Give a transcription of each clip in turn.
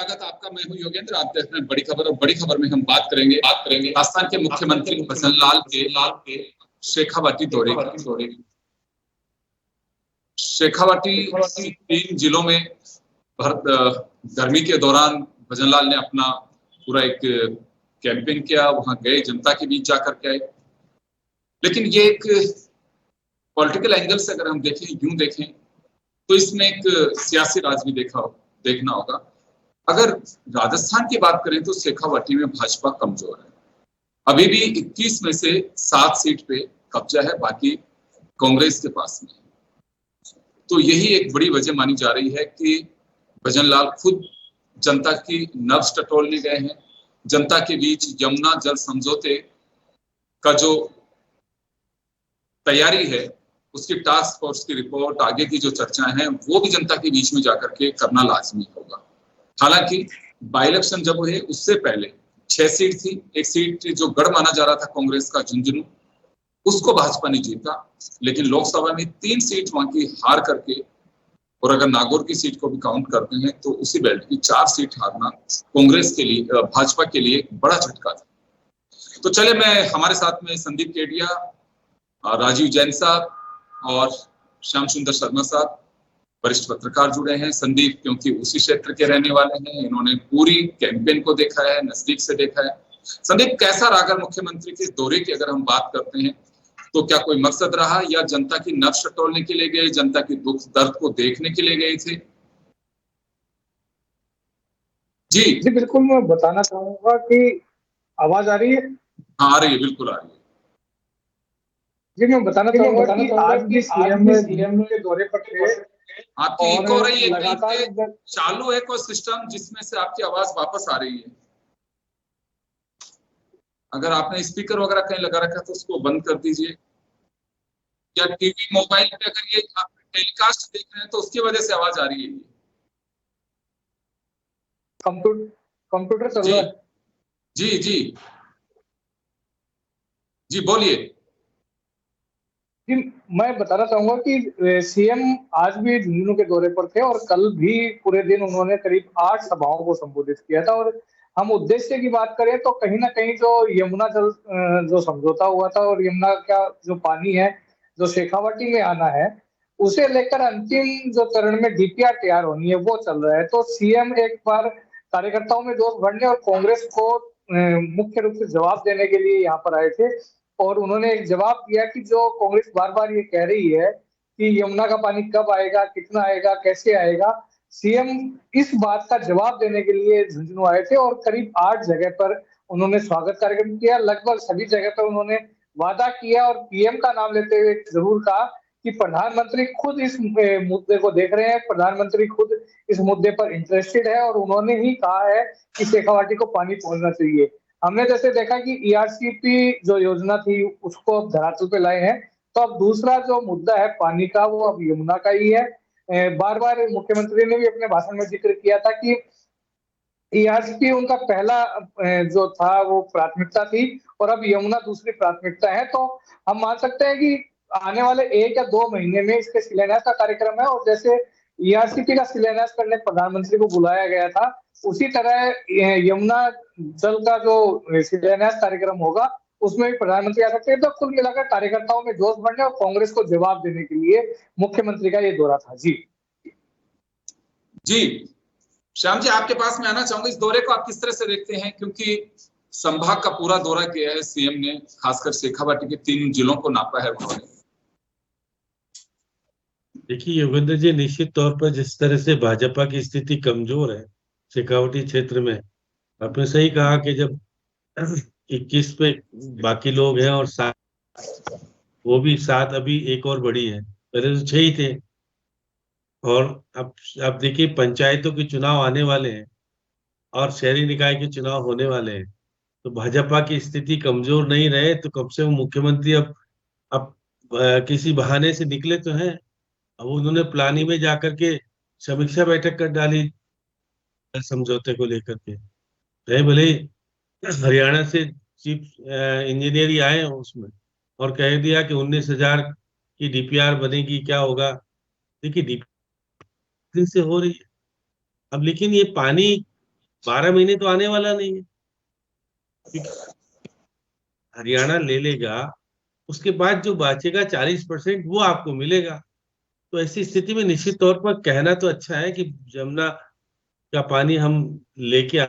स्वागत आपका। मैं हूं योगेंद्र। आप देख रहे हैं बड़ी खबर, और बड़ी खबर में हम बात करेंगे राजस्थान के मुख्यमंत्री भजन लाल के शेखावाटी दौरे की। शेखावाटी 3 जिलों में गर्मी के दौरान भजन लाल ने अपना पूरा एक कैंपेन किया, वहां गए, जनता के बीच जाकर के आए। लेकिन ये एक पॉलिटिकल एंगल से अगर हम देखें, यूं देखें तो इसमें एक सियासी राज भी देखना होगा। अगर राजस्थान की बात करें तो शेखावाटी में भाजपा कमजोर है। अभी भी 21 में से 7 सीट पे कब्जा है, बाकी कांग्रेस के पास में। तो यही एक बड़ी वजह मानी जा रही है कि भजन लाल खुद जनता की नब्ज टटोलने गए हैं। जनता के बीच यमुना जल समझौते का जो तैयारी है, उसकी टास्क फोर्स की रिपोर्ट, आगे की जो चर्चाएं हैं, वो भी जनता के बीच में जाकर के करना लाजमी होगा। हालांकि बाई इलेक्शन जब हुए उससे पहले 6 सीट थी। एक सीट जो गढ़ माना जा रहा था कांग्रेस का, झुंझुनू, उसको भाजपा ने जीता। लेकिन लोकसभा में 3 सीट वहां की हार करके, और अगर नागौर की सीट को भी काउंट करते हैं तो उसी बेल्ट की 4 सीट हारना कांग्रेस के लिए, भाजपा के लिए एक बड़ा झटका था। तो चले, मैं हमारे साथ में संदीप केडिया, राजीव जैन साहब और श्याम सुंदर शर्मा साहब, वरिष्ठ पत्रकार जुड़े हैं। संदीप क्योंकि उसी क्षेत्र के रहने वाले हैं, इन्होंने पूरी कैंपेन को देखा है, नजदीक से देखा है। संदीप, कैसा रहा? अगर मुख्यमंत्री के दौरे की अगर हम बात करते हैं तो क्या कोई मकसद रहा, या जनता की नब्ज टटोलने के लिए गए, जनता की दुख दर्द को देखने के लिए गए थे? जी बिल्कुल, मैं बताना चाहूंगा कि आवाज आ रही है? हाँ, आ रही है, बिल्कुल आ रही है। जी, मैं बताना चाहूंगा कि आज भी सीएम के दौरे पर थे। आपकी इको हो रही है, लगातार चालू है कोई सिस्टम जिसमें से आपकी आवाज वापस आ रही है? अगर आपने स्पीकर वगैरह कहीं लगा रखा है तो उसको बंद कर दीजिए, या टीवी मोबाइल पे अगर ये आप टेलीकास्ट देख रहे हैं तो उसकी वजह से आवाज आ रही है। कंप्यूटर चल रहा है। जी जी जी, बोलिए। जी, मैं बताना चाहूंगा कि सीएम आज भी झुंझुनू के दौरे पर थे और कल भी पूरे दिन उन्होंने करीब 8 सभाओं को संबोधित किया था। और हम उद्देश्य की बात करें तो कहीं ना कहीं जो यमुना जल जो समझौता हुआ था, और यमुना का जो पानी है जो शेखावाटी में आना है, उसे लेकर अंतिम जो चरण में डीपीआर तैयार होनी है, वो चल रहा है। तो सीएम एक बार कार्यकर्ताओं में जोश भरने और कांग्रेस को मुख्य रूप से जवाब देने के लिए यहाँ पर आए थे। और उन्होंने एक जवाब दिया कि जो कांग्रेस बार बार ये कह रही है कि यमुना का पानी कब आएगा, कितना आएगा, कैसे आएगा, सीएम इस बात का जवाब देने के लिए झुंझुनू आए थे। और करीब 8 जगह पर उन्होंने स्वागत कार्यक्रम किया। लगभग सभी जगह पर उन्होंने वादा किया और पीएम का नाम लेते हुए जरूर कहा कि प्रधानमंत्री खुद इस मुद्दे को देख रहे हैं, प्रधानमंत्री खुद इस मुद्दे पर इंटरेस्टेड है, और उन्होंने ही कहा है कि शेखावाटी को पानी पहुंचना चाहिए। हमने जैसे देखा कि ईआरसीपी जो योजना थी उसको अब धरातल पे लाए हैं, तो अब दूसरा जो मुद्दा है पानी का, वो अब यमुना का ही है। बार बार मुख्यमंत्री ने भी अपने भाषण में जिक्र किया था कि ईआरसीपी उनका पहला जो था वो प्राथमिकता थी, और अब यमुना दूसरी प्राथमिकता है। तो हम मान सकते हैं कि आने वाले 1 या 2 महीने में इसके शिलान्यास का कार्यक्रम है। और जैसे ईआरसीपी का शिलान्यास करने प्रधानमंत्री को बुलाया गया था, उसी तरह यमुना जल का जो शिलान्यास कार्यक्रम होगा उसमें भी प्रधानमंत्री आ सकते हैं। तो कुल मिलाकर कार्यकर्ताओं में जोश बढ़ने और कांग्रेस को जवाब देने के लिए मुख्यमंत्री का ये दौरा था। जी जी, श्याम जी, आपके पास में आना चाहूंगा। इस दौरे को आप किस तरह से देखते हैं? क्योंकि संभाग का पूरा दौरा किया है सीएम ने, खासकर शेखावाटी के 3 जिलों को नापा है उन्होंने। देखिए योगेंद्र जी, निश्चित तौर पर जिस तरह से भाजपा की स्थिति कमजोर है शेखावाटी क्षेत्र में, आपने सही कहा कि जब 21 पे बाकी लोग हैं और 7, वो भी 7 अभी एक और बड़ी है, पहले तो 6 ही थे। और अब देखिए पंचायतों के चुनाव आने वाले हैं और शहरी निकाय के चुनाव होने वाले हैं, तो भाजपा की स्थिति कमजोर नहीं रहे तो कम से कम मुख्यमंत्री अब किसी बहाने से निकले तो हैं। अब उन्होंने प्लानिंग में जाकर के समीक्षा बैठक कर डाली समझौते को लेकर के। चाहे भले ही हरियाणा से चीफ इंजीनियर ही आए हैं उसमें, और कह दिया कि 19,000 की डीपीआर बनेगी, क्या होगा। देखिए डीपीआर से हो रही है अब, लेकिन ये पानी 12 महीने तो आने वाला नहीं है, क्योंकि हरियाणा ले लेगा, उसके बाद जो बचेगा 40% वो आपको मिलेगा। तो ऐसी स्थिति में निश्चित तौर पर कहना तो अच्छा है कि यमुना का पानी हम लेके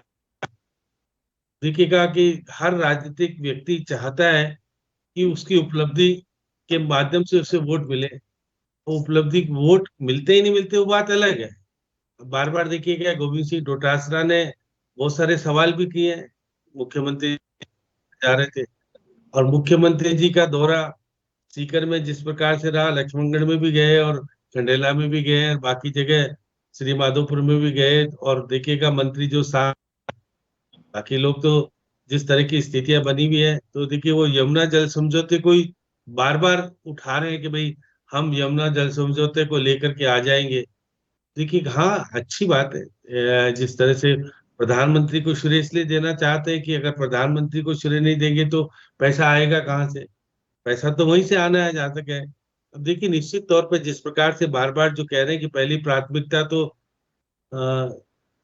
देखिएगा कि हर राजनीतिक व्यक्ति चाहता है कि उसकी उपलब्धि के माध्यम से उसे वोट मिले। वो उपलब्धि वोट मिलते ही नहीं मिलते वो बात अलग है। बार बार देखिएगा गोविंद सिंह डोटासरा ने बहुत सारे सवाल भी किए हैं, मुख्यमंत्री जा रहे थे, और मुख्यमंत्री जी का दौरा सीकर में जिस प्रकार से रहा, लक्ष्मणगढ़ में भी गए और खंडेला में भी गए और बाकी जगह श्री माधोपुर में भी गए, और देखिएगा मंत्री जो साथ, बाकी लोग तो जिस तरह की स्थितियां बनी हुई है, तो देखिए वो यमुना जल समझौते को ही बार बार उठा रहे हैं कि भाई हम यमुना जल समझौते को लेकर के आ जाएंगे। देखिए हाँ, अच्छी बात है। जिस तरह से प्रधानमंत्री को श्रेय इसलिए देना चाहते हैं कि अगर प्रधानमंत्री को श्रेय नहीं देंगे तो पैसा आएगा कहाँ से? पैसा तो वहीं से आना है जहां तक है। अब देखिए निश्चित तौर पे जिस प्रकार से बार बार जो कह रहे हैं कि पहली प्राथमिकता तो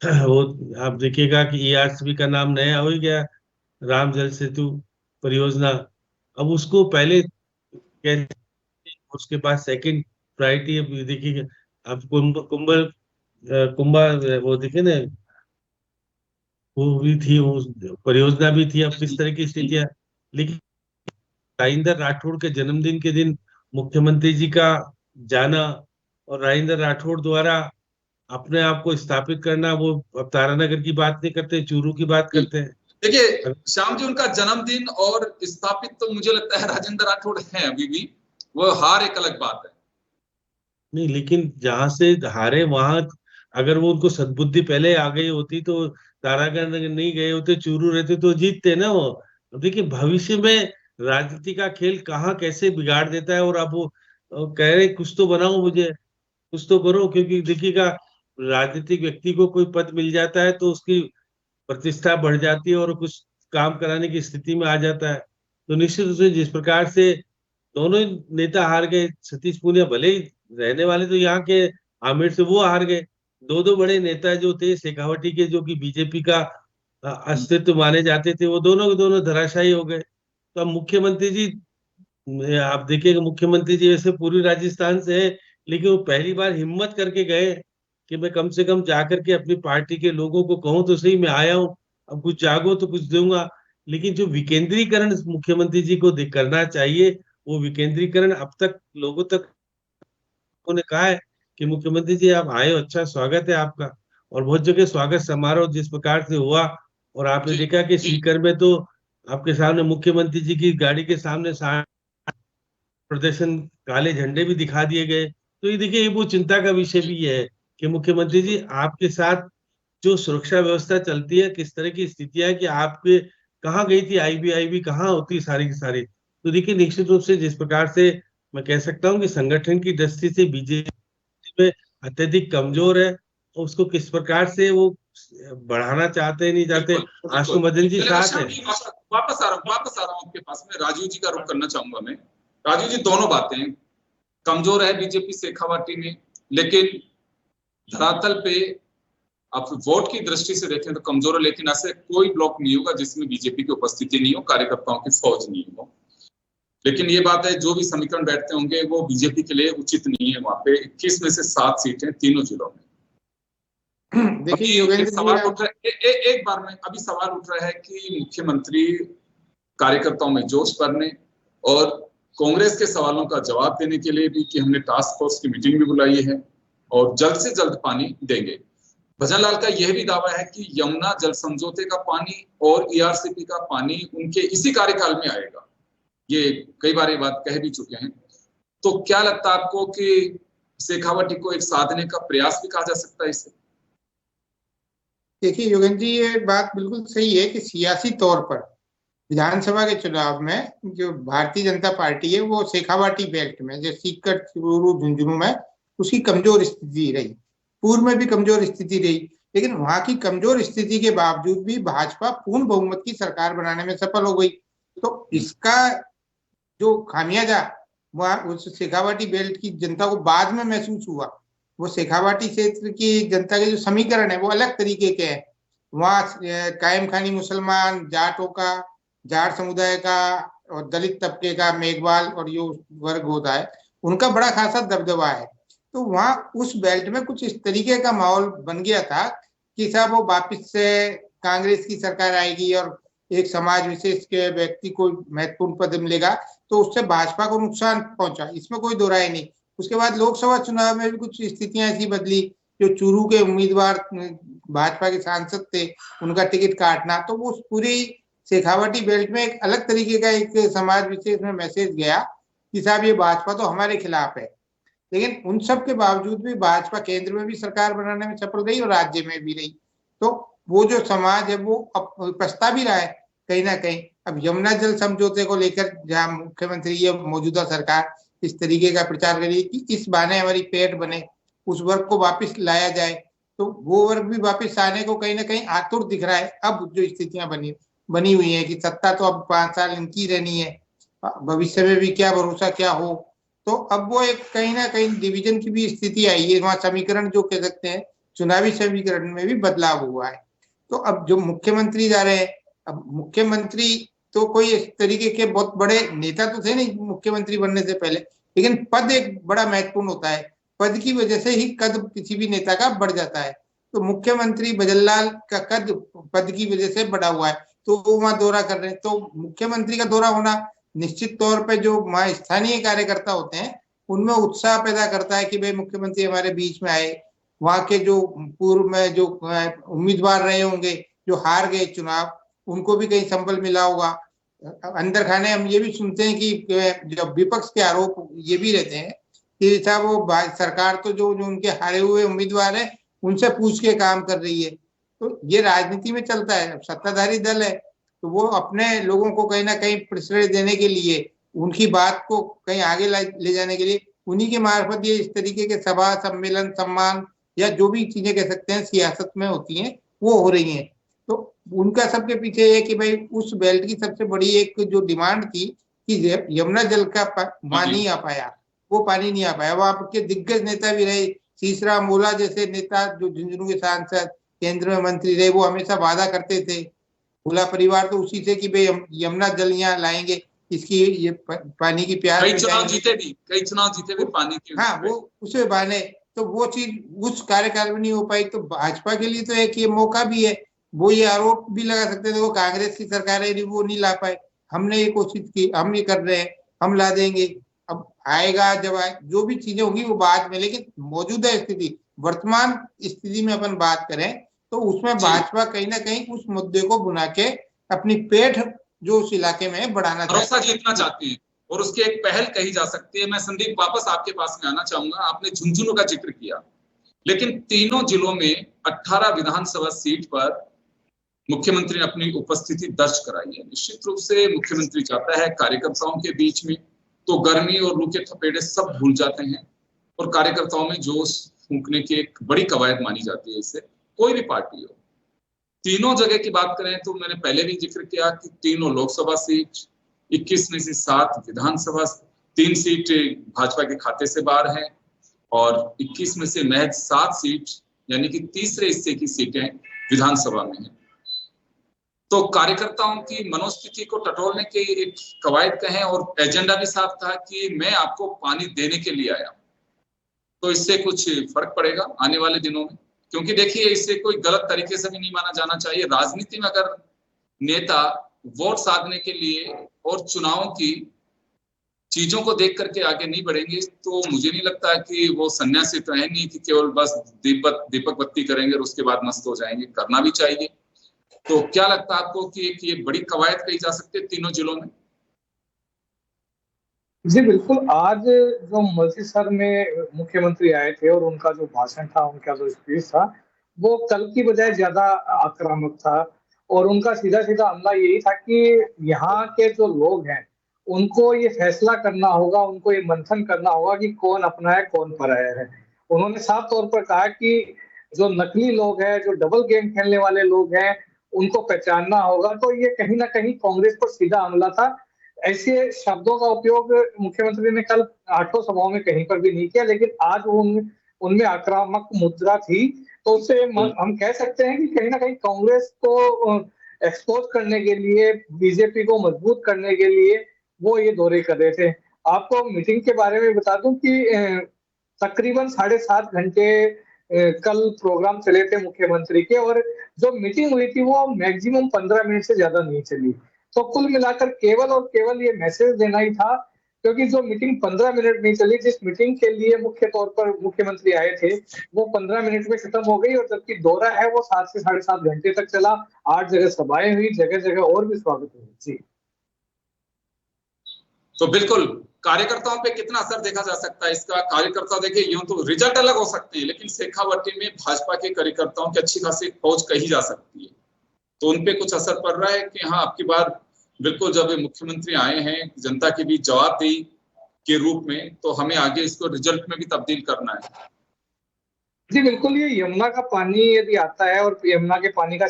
वो आप देखिएगा कि ईआरसीबी का नाम नया हो ही गया, राम जल सेतु परियोजना। अब उसको पहले कहते, उसके बाद सेकंड प्रायोरिटी अब देखिए, अब कुंभा वो देखिए ना, वो भी थी, वो परियोजना भी थी। अब किस तरह की स्थितियां, लेकिन राजेंद्र राठौड़ के जन्मदिन के दिन मुख्यमंत्री जी का जाना और राजेंद्र राठौड़ द्वारा अपने आप को स्थापित करना, वो अब तारानगर की बात नहीं करते, चूरू की बात करते हैं। देखिए श्याम जी, उनका जन्मदिन और स्थापित तो मुझे लगता है राजेंद्र राठौड़ हैं अभी भी, वो हार एक अलग बात है। नहीं, लेकिन जहां से हारे वहां अगर वो उनको सद्बुद्धि पहले आ गई होती तो तारागढ़ नहीं गए होते, चूरू रहते तो जीतते ना वो। अब देखिए भविष्य में राजनीति का खेल कहाँ कैसे बिगाड़ देता है, और अब वो कह रहे कुछ तो बनाओ, मुझे कुछ तो करो, क्योंकि देखिएगा राजनीतिक व्यक्ति को कोई पद मिल जाता है तो उसकी प्रतिष्ठा बढ़ जाती है और कुछ काम कराने की स्थिति में आ जाता है। तो निश्चित रूप से जिस प्रकार से दोनों ही नेता हार गए, सतीश पूनिया भले ही रहने वाले तो यहाँ के आमेर से, वो हार गए। दो दो बड़े नेता जो थे शेखावटी के, जो कि बीजेपी का अस्तित्व माने जाते थे, वो दोनों के दोनों धराशायी हो गए। तो अब मुख्यमंत्री जी, आप देखिएगा मुख्यमंत्री जी वैसे पूर्वी राजस्थान से है, लेकिन वो पहली बार हिम्मत करके गए कि मैं कम से कम जाकर के अपनी पार्टी के लोगों को कहूं तो सही मैं आया हूं, अब कुछ जागो तो कुछ दूंगा। लेकिन जो विकेंद्रीकरण मुख्यमंत्री जी को करना चाहिए, वो विकेंद्रीकरण अब तक लोगों तक उन्होंने कहा है कि मुख्यमंत्री जी आप आए हो, अच्छा स्वागत है आपका। और बहुत जगह स्वागत समारोह जिस प्रकार से हुआ, और आपने देखा कि सीकर में तो आपके सामने मुख्यमंत्री जी की गाड़ी के सामने प्रदर्शन, काले झंडे भी दिखा दिए गए। तो ये देखिए वो चिंता का विषय भी है कि मुख्यमंत्री जी आपके साथ जो सुरक्षा व्यवस्था चलती है, किस तरह की स्थितियां है कि आपके कहाँ गई थी आईबी कहाँ होती सारी की सारी। तो देखिए निश्चित रूप से जिस प्रकार से मैं कह सकता हूँ कि संगठन की दृष्टि से बीजेपी में अत्यधिक कमजोर है, और उसको किस प्रकार से वो बढ़ाना चाहते हैं नहीं चाहते। आशु मदन जी साथ है। वापस आ रहा हूँ आपके पास में, राजीव जी का रुख करना चाहूंगा मैं। राजीव जी, दोनों बातें, कमजोर है बीजेपी शेखावाटी में, लेकिन धरातल पे आप वोट की दृष्टि से देखें तो कमजोर है। लेकिन ऐसे कोई ब्लॉक नहीं होगा जिसमें बीजेपी की उपस्थिति नहीं हो, कार्यकर्ताओं की फौज नहीं हो। लेकिन ये बात है, जो भी समीकरण बैठते होंगे वो बीजेपी के लिए उचित नहीं है। वहां पे 21 में से 7 सीटें तीनों जिलों में। देखिए एक सवाल उठ रहा है, एक बार में अभी सवाल उठ रहा है कि मुख्यमंत्री कार्यकर्ताओं में जोश भरने और कांग्रेस के सवालों का जवाब देने के लिए भी कि हमने टास्क फोर्स की मीटिंग भी बुलाई है और जल्द से जल्द पानी देंगे। भजन लाल का यह भी दावा है कि यमुना जल समझौते का पानी और ईआरसीपी का पानी उनके इसी कार्यकाल में आएगा। ये कई बार ये बात कह भी चुके हैं। तो क्या लगता है आपको कि शेखावटी को एक साधने का प्रयास भी कहा जा सकता है इसे? देखिए योगेंद्र जी, ये बात बिल्कुल सही है कि सियासी तौर पर विधानसभा के चुनाव में जो भारतीय जनता पार्टी है वो शेखावाटी बेल्ट में, जो सीकर, चूरू, झुंझुनू में उसकी कमजोर स्थिति रही, पूर्व में भी कमजोर स्थिति रही। लेकिन वहां की कमजोर स्थिति के बावजूद भी भाजपा पूर्ण बहुमत की सरकार बनाने में सफल हो गई। तो इसका जो खामियाजा वहां उस शेखावाटी बेल्ट की जनता को बाद में महसूस हुआ। वो शेखावाटी क्षेत्र की जनता के जो समीकरण है वो अलग तरीके के हैं। वहाँ कायम खानी मुसलमान, जाटों का, जाट समुदाय का और दलित तबके का, मेघवाल और जो वर्ग होता है उनका बड़ा खासा दबदबा है। तो वहाँ उस बेल्ट में कुछ इस तरीके का माहौल बन गया था कि साहब वो वापिस से कांग्रेस की सरकार आएगी और एक समाज विशेष के व्यक्ति को महत्वपूर्ण पद मिलेगा, तो उससे भाजपा को नुकसान पहुंचा, इसमें कोई दो राय नहीं। उसके बाद लोकसभा चुनाव में भी कुछ स्थितियां ऐसी बदली, जो चूरू के उम्मीदवार भाजपा के सांसद थे, उनका टिकट काटना, तो वो पूरी शेखावटी बेल्ट में एक अलग तरीके का एक समाज विशेष में मैसेज गया कि साहब ये भाजपा तो हमारे खिलाफ है। लेकिन उन सब के बावजूद भी भाजपा केंद्र में भी सरकार बनाने में सफल रही और राज्य में भी रही। तो वो जो समाज है वो अब पछता भी रहा है कहीं ना कहीं। अब यमुना जल समझौते को लेकर जहाँ मुख्यमंत्री ये मौजूदा सरकार इस तरीके का प्रचार करी कि इस बहाने हमारी पेट बने, उस वर्ग को वापस लाया जाए, तो वो वर्ग भी वापस आने को कहीं ना कहीं आतुर दिख रहा है। अब जो स्थितियां बनी हुई है कि सत्ता तो अब 5 साल इनकी रहनी है, भविष्य में भी क्या भरोसा क्या हो, तो अब वो एक कहीं ना कहीं डिवीजन की भी स्थिति आई है। वहां समीकरण जो कह सकते हैं, चुनावी समीकरण में भी बदलाव हुआ है। तो अब जो मुख्यमंत्री जा रहे हैं, अब मुख्यमंत्री तो कोई इस तरीके के बहुत बड़े नेता तो थे नहीं मुख्यमंत्री बनने से पहले, लेकिन पद एक बड़ा महत्वपूर्ण होता है, पद की वजह से ही कद किसी भी नेता का बढ़ जाता है। तो मुख्यमंत्री भजनलाल का कद पद की वजह से बढ़ा हुआ है, तो वो वहां दौरा कर रहे हैं। तो मुख्यमंत्री का दौरा होना निश्चित तौर पे जो वहां स्थानीय कार्यकर्ता होते हैं उनमें उत्साह पैदा करता है कि भाई मुख्यमंत्री हमारे बीच में आए। वहां के जो पूर्व में जो उम्मीदवार रहे होंगे, जो हार गए चुनाव, उनको भी कहीं संबल मिला होगा। अंदर खाने हम ये भी सुनते हैं कि जब विपक्ष के आरोप ये भी रहते हैं कि साहब वो सरकार तो जो उनके हारे हुए उम्मीदवार है उनसे पूछ के काम कर रही है। तो ये राजनीति में चलता है, सत्ताधारी दल है तो वो अपने लोगों को कहीं ना कहीं प्रश्रय देने के लिए, उनकी बात को कहीं आगे ले जाने के लिए उन्हीं के मार्फत ये इस तरीके के सभा सम्मेलन सम्मान या जो भी चीजें कह सकते हैं सियासत में होती हैं वो हो रही हैं। तो उनका सबके पीछे है कि भाई उस बेल्ट की सबसे बड़ी एक जो डिमांड थी कि यमुना जल का पानी नहीं आ पाया, वो पानी नहीं आ पाया। वहां के दिग्गज नेता भी रहे, सीसरा मोला जैसे नेता जो झुंझुनू के सांसद केंद्र में मंत्री रहे, वो हमेशा वादा करते थे। भोला परिवार तो उसी से कि भाई हम यमुना जल यहाँ लाएंगे, इसकी ये पानी की प्यास कई चुनाव जीते भी पानी के, हाँ वो उसे बहाने, तो वो चीज उस कार्यकाल में नहीं हो पाई। तो भाजपा के लिए तो एक ये मौका भी है, वो ये आरोप भी लगा सकते थे वो कांग्रेस की सरकार है वो नहीं ला पाए, हमने ये कोशिश की, हम ये कर रहे हैं, हम ला देंगे। अब आएगा जब जो भी चीजें होंगी वो बाद में, लेकिन मौजूदा स्थिति वर्तमान स्थिति में अपन बात करें तो उसमें भाजपा कहीं ना कहीं उस मुद्दे को बुना के अपनी पेठ जो उस इलाके में बढ़ाना भरोसा जीतना चाहती है और उसकी एक पहल कही जा सकती है। मैं संदीप वापस आपके पास में आना चाहूंगा, आपने झुंझुनू का जिक्र किया, लेकिन तीनों जिलों में 18 विधानसभा सीट पर मुख्यमंत्री ने अपनी उपस्थिति दर्ज कराई है। निश्चित रूप से मुख्यमंत्री चाहता है कार्यकर्ताओं के बीच में तो गर्मी और लू के थपेड़े सब भूल जाते हैं और कार्यकर्ताओं में जोश फूंकने की एक बड़ी कवायद मानी जाती है। इससे कोई भी पार्टी हो, तीनों जगह की बात करें तो मैंने पहले भी जिक्र किया कि तीनों लोकसभा सीट, 21 में से 7 विधानसभा, 3 सीट भाजपा के खाते से बाहर हैं और 21 में से महज 7 सीट यानी कि तीसरे हिस्से की सीटें विधानसभा में हैं। तो कार्यकर्ताओं की मनोस्थिति को टटोलने की एक कवायद कहें और एजेंडा भी साफ था कि मैं आपको पानी देने के लिए आया। तो इससे कुछ फर्क पड़ेगा आने वाले दिनों में, क्योंकि देखिए इसे कोई गलत तरीके से भी नहीं माना जाना चाहिए। राजनीति में अगर नेता वोट साधने के लिए और चुनावों की चीजों को देख करके आगे नहीं बढ़ेंगे तो मुझे नहीं लगता कि वो सन्यासी तो है नहीं कि केवल बस दीपक बत्ती करेंगे और उसके बाद मस्त हो जाएंगे, करना भी चाहिए। तो क्या लगता है आपको कि एक ये बड़ी कवायद कही जा सकती है तीनों जिलों में? जी बिल्कुल, आज जो मल्सीसर में मुख्यमंत्री आए थे और उनका जो भाषण था, उनका जो स्पीच था, वो कल की बजाय ज्यादा आक्रामक था और उनका सीधा सीधा हमला यही था कि यहाँ के जो लोग हैं उनको ये फैसला करना होगा, उनको ये मंथन करना होगा कि कौन अपना है कौन पराया है। उन्होंने साफ तौर पर कहा कि जो नकली लोग हैं, जो डबल गेम खेलने वाले लोग हैं, उनको पहचानना होगा। तो ये कहीं ना कहीं कांग्रेस पर सीधा हमला था। ऐसे शब्दों का उपयोग मुख्यमंत्री ने कल 8 सभाओं में कहीं पर भी नहीं किया, लेकिन आज उनमें आक्रामक मुद्रा थी, तो उससे हम कह सकते हैं कि कहीं ना कहीं कांग्रेस को एक्सपोज करने के लिए, बीजेपी को मजबूत करने के लिए वो ये दौरे कर रहे थे। आपको मीटिंग के बारे में बता दूं कि तकरीबन 7.5 घंटे कल प्रोग्राम चले थे मुख्यमंत्री के, और जो मीटिंग हुई थी वो मैक्सिमम 15 मिनट से ज्यादा नहीं चली। तो कुल मिलाकर केवल और केवल ये मैसेज देना ही था, क्योंकि जो मीटिंग 15 मिनट नहीं चली, जिस मीटिंग के लिए मुख्य तौर पर मुख्यमंत्री आए थे, वो 15 मिनट में खत्म हो गई, और जबकि दौरा है वो 7 से 7.5 घंटे तक चला। 8 जगह सभाएं हुई, जगह जगह और भी स्वागत हुई। जी, तो बिल्कुल कार्यकर्ताओं पे कितना असर देखा जा सकता है इसका? कार्यकर्ता देखिए, यूं तो रिजल्ट अलग हो सकते हैं, लेकिन शेखावाटी में भाजपा के कार्यकर्ताओं की अच्छी खासी फौज कही जा सकती है। तो उनपे कुछ असर पड़ रहा है कि हाँ, आपकी बार बिल्कुल जब मुख्यमंत्री आए हैं जनता के बीच जवाबदेही के रूप में, तो हमें आगे इसको रिजल्ट में भी तब्दील करना है। जी बिल्कुल, ये यमुना का पानी यदि आता है और यमुना के पानी का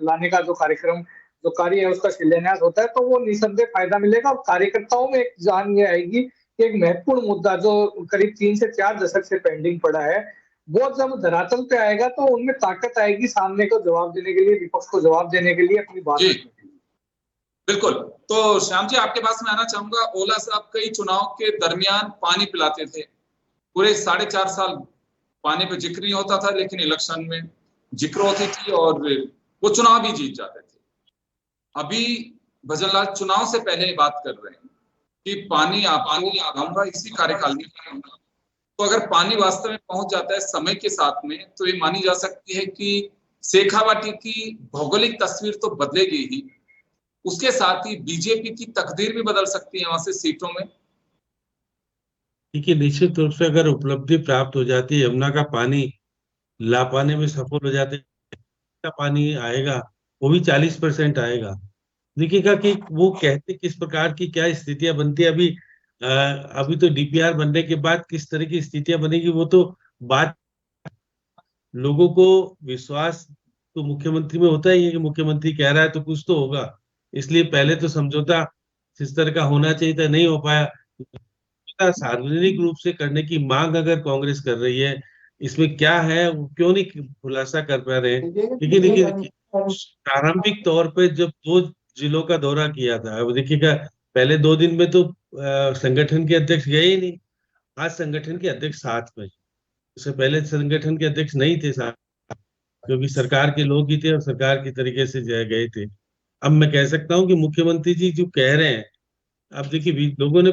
लाने का जो कार्यक्रम, जो कार्य है उसका शिलान्यास होता है, तो वो निसंदेह फायदा मिलेगा, और कार्यकर्ताओं में एक जान ये आएगी कि एक महत्वपूर्ण मुद्दा जो करीब 3 से 4 दशक से पेंडिंग पड़ा है, वो जब धरातल पे आएगा तो उनमें ताकत आएगी सामने को जवाब देने के लिए, विपक्ष को जवाब देने के लिए, अपनी बात रखने के लिए। बिल्कुल। तो श्याम जी, आपके पास में आना चाहूंगा। ओला साहब कई चुनाव के दरमियान पानी पिलाते थे, पूरे 4.5 साल पानी पे जिक्र नहीं होता था, लेकिन इलेक्शन में जिक्र होती थी और वो चुनाव भी जीत जाते थे। अभी भजनलाल चुनाव से पहले बात कर रहे हैं कि पानी आऊंगा इसी कार्यकाल में आऊंगा। तो अगर पानी वास्तव में पहुंच जाता है समय के साथ में, तो ये मानी जा सकती है कि शेखावाटी की भौगोलिक तस्वीर तो बदलेगी ही, उसके साथ ही बीजेपी की तकदीर भी बदल सकती है वहां से सीटों में। देखिए, निश्चित रूप से अगर उपलब्धि प्राप्त हो जाती है, यमुना का पानी ला पाने में सफल हो जाते, का पानी आएगा वो भी 40% आएगा। देखिएगा कि वो कहते किस प्रकार की क्या स्थितियां बनती है। अभी तो डीपीआर बनने के बाद किस तरह की स्थितियां बनेगी वो तो बात, लोगों को विश्वास तो मुख्यमंत्री में होता ही है कि मुख्यमंत्री कह रहा है तो कुछ तो होगा, इसलिए पहले तो समझौता जिस तरह का होना चाहिए था नहीं हो पाया। सार्वजनिक रूप से करने की मांग अगर कांग्रेस कर रही है, इसमें क्या है वो क्यों नहीं खुलासा कर पा रहे हैं? लेकिन देखिए, प्रारंभिक तौर पे जब 2 जिलों का दौरा किया था, अब देखिएगा पहले 2 दिन में तो संगठन के अध्यक्ष गए ही नहीं। आज संगठन के अध्यक्ष साथ में, उससे पहले संगठन के अध्यक्ष नहीं थे साथ, क्योंकि सरकार के लोग ही थे और सरकार की तरीके से गए थे। अब मैं कह सकता हूँ कि मुख्यमंत्री जी जो कह रहे हैं, अब देखिए लोगों ने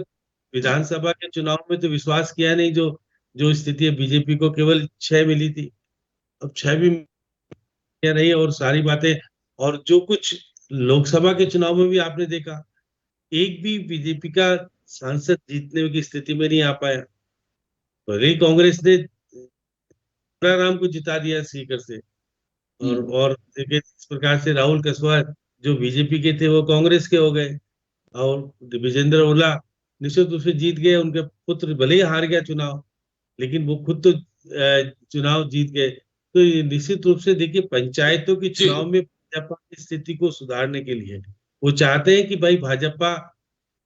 विधानसभा के चुनाव में तो विश्वास किया नहीं, जो जो स्थिति है बीजेपी को केवल 6 मिली थी, अब 6 भी रही है और सारी बातें। और जो कुछ लोकसभा के चुनाव में भी आपने देखा, एक भी बीजेपी का सांसद जीतने की स्थिति में नहीं आ पाया। भले कांग्रेस ने राम को जिता दिया सीकर से, और देखिए इस प्रकार से राहुल कसवार जो बीजेपी के थे वो कांग्रेस के हो गए, और विजेंद्र ओला निश्चित रूप से जीत गए। उनके पुत्र भले ही हार गया चुनाव, लेकिन वो खुद तो चुनाव जीत गए। तो ये निश्चित रूप से देखिए, पंचायतों के चुनाव में भाजपा की स्थिति को सुधारने के लिए वो चाहते हैं कि भाई भाजपा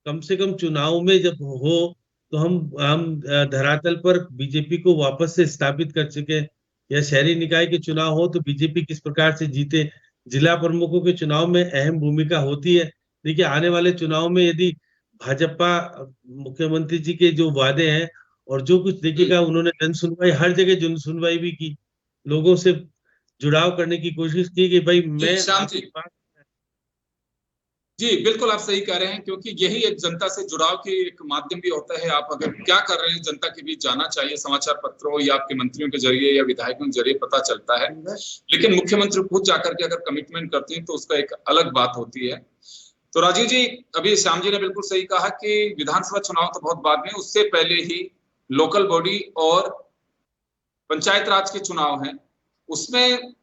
कम से कम चुनाव में जब हो तो हम धरातल पर बीजेपी को वापस से स्थापित कर सके, या शहरी निकाय के चुनाव हो तो बीजेपी किस प्रकार से जीते। जिला प्रमुखों के चुनाव में अहम भूमिका होती है। देखिए, आने वाले चुनाव में यदि भाजपा, मुख्यमंत्री जी के जो वादे हैं और जो कुछ देखिएगा, उन्होंने जन सुनवाई, हर जगह जन सुनवाई भी की, लोगों से जुड़ाव करने की कोशिश की कि भाई मैं जी बिल्कुल आप सही कह रहे हैं, क्योंकि यही एक जनता से जुड़ाव की एक माध्यम भी होता है। आप अगर क्या कर रहे हैं जनता के बीच जाना चाहिए, समाचार पत्रों या आपके मंत्रियों के जरिए या विधायकों के जरिए पता चलता है, लेकिन मुख्यमंत्री खुद जाकर के अगर कमिटमेंट करती हैं तो उसका एक अलग बात होती है। तो राजीव जी, अभी श्याम जी ने बिल्कुल सही कहा कि विधानसभा चुनाव तो बहुत बाद में, उससे पहले ही लोकल बॉडी और पंचायत राज के चुनाव हैं, उसमें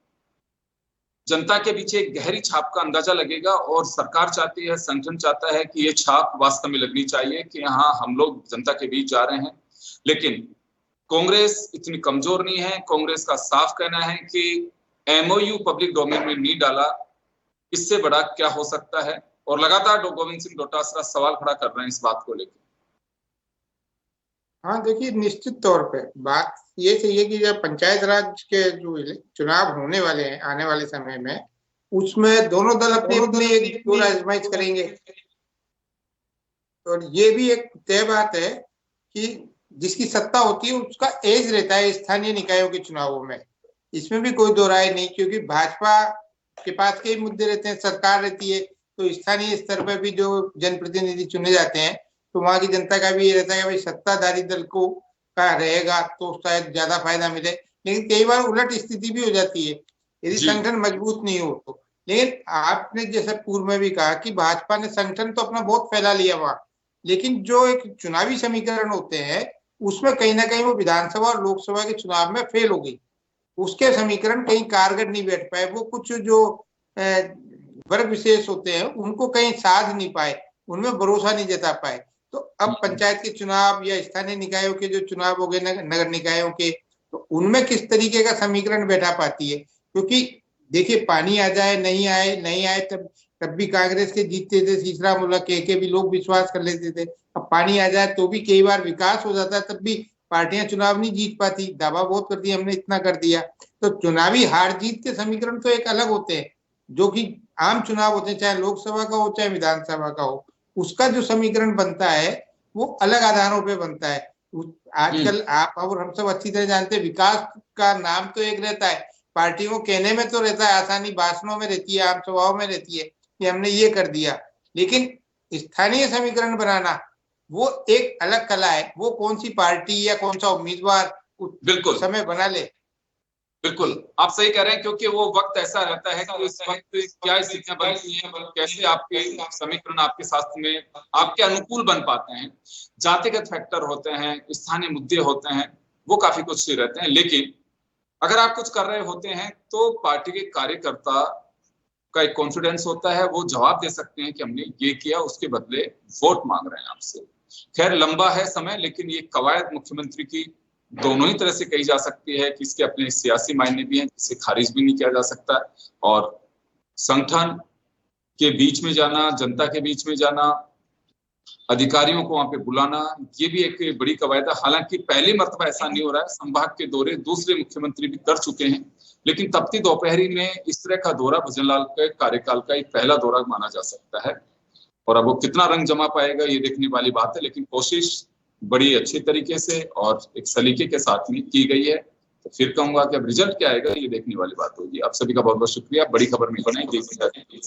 जनता के पीछे एक गहरी छाप का अंदाजा लगेगा, और सरकार चाहती है, संगठन चाहता है कि ये छाप वास्तव में लगनी चाहिए कि हाँ हम लोग जनता के बीच जा रहे हैं। लेकिन कांग्रेस इतनी कमजोर नहीं है। कांग्रेस का साफ कहना है कि एमओयू पब्लिक डोमेन में नहीं डाला, इससे बड़ा क्या हो सकता है, और लगातार गोविंद सिंह डोटासरा सवाल खड़ा कर रहे हैं इस बात को लेकर। हाँ देखिए, निश्चित तौर पे बात ये सही है कि जब पंचायत राज के जो चुनाव होने वाले हैं आने वाले समय में, उसमें दोनों दल अपनी अपनी एक जोर आजमाइश करेंगे। और ये भी एक तय बात है कि जिसकी सत्ता होती है उसका एज रहता है स्थानीय निकायों के चुनावों में, इसमें भी कोई दो राय नहीं, क्योंकि भाजपा के पास कई मुद्दे रहते हैं, सरकार रहती है, तो स्थानीय स्तर पर भी जो जनप्रतिनिधि चुने जाते हैं तो वहां की जनता का भी ये रहता है कि भाई सत्ताधारी दल को का रहेगा तो शायद ज्यादा फायदा मिले। लेकिन कई बार उलट स्थिति भी हो जाती है यदि संगठन मजबूत नहीं हो तो। लेकिन आपने जैसे पूर्व में भी कहा कि भाजपा ने संगठन तो अपना बहुत फैला लिया वहां, लेकिन जो एक चुनावी समीकरण होते हैं उसमें कहीं ना कहीं वो विधानसभा और लोकसभा के चुनाव में फेल हो गई, उसके समीकरण कहीं कारगर नहीं बैठ पाए, वो कुछ जो वर्ग विशेष होते हैं उनको कहीं साध नहीं पाए, उनमें भरोसा नहीं जता पाए। तो अब पंचायत के चुनाव या स्थानीय निकायों के जो चुनाव हो गए नगर निकायों के, तो उनमें किस तरीके का समीकरण बैठा पाती है, क्योंकि देखिए पानी आ जाए नहीं आए तब भी कांग्रेस के जीतते थे, तीसरा मुल्क के भी लोग विश्वास कर लेते थे। अब पानी आ जाए तो भी कई बार विकास हो जाता है, तब भी पार्टियां चुनाव नहीं जीत पाती, दावा बहुत करती है हमने इतना कर दिया। तो चुनावी हार जीत के समीकरण तो एक अलग होते हैं, जो कि आम चुनाव होते हैं, चाहे लोकसभा का हो चाहे विधानसभा का हो, उसका जो समीकरण बनता है वो अलग आधारों पे बनता है। आजकल आप और हम सब अच्छी तरह जानते हैं, विकास का नाम तो एक रहता है, पार्टियों को कहने में तो रहता है, आसानी भाषणों में रहती है, आम सभाओं में रहती है कि हमने ये कर दिया, लेकिन स्थानीय समीकरण बनाना वो एक अलग कला है। वो कौन सी पार्टी या कौन सा उम्मीदवार बिल्कुल समय बना ले। बिल्कुल आप सही कह रहे हैं, क्योंकि वो वक्त ऐसा रहता है कि इस वक्त क्या स्थितियां बनती हैं, कैसे आपके समीकरण आपके शास्त्र में आपके अनुकूल बन पाते हैं, जातिगत फैक्टर होते हैं, स्थानीय मुद्दे होते हैं, वो काफी कुछ रहते हैं। लेकिन अगर आप कुछ कर रहे होते हैं तो पार्टी के कार्यकर्ता का एक कॉन्फिडेंस होता है, वो जवाब दे सकते हैं कि हमने ये किया, उसके बदले वोट मांग रहे हैं आपसे। खैर लंबा है समय, लेकिन ये कवायद मुख्यमंत्री की दोनों ही तरह से कही जा सकती है कि इसके अपने सियासी मायने भी हैं, जिसे खारिज भी नहीं किया जा सकता। और संगठन के बीच में जाना, जनता के बीच में जाना, अधिकारियों को वहां पे बुलाना, ये भी एक बड़ी कवायद है। हालांकि पहली मर्तबा ऐसा नहीं हो रहा है, संभाग के दौरे दूसरे मुख्यमंत्री भी कर चुके हैं, लेकिन तपती दोपहरी में इस तरह का दौरा भजनलाल के कार्यकाल का एक पहला दौरा माना जा सकता है। और अब वो कितना रंग जमा पाएगा ये देखने वाली बात है, लेकिन कोशिश बड़ी अच्छी तरीके से और एक सलीके के साथ में की गई है। तो फिर कहूंगा कि अब रिजल्ट क्या आएगा ये देखने वाली बात होगी। आप सभी का बहुत बहुत शुक्रिया। बड़ी खबर में बनाई, देखिए।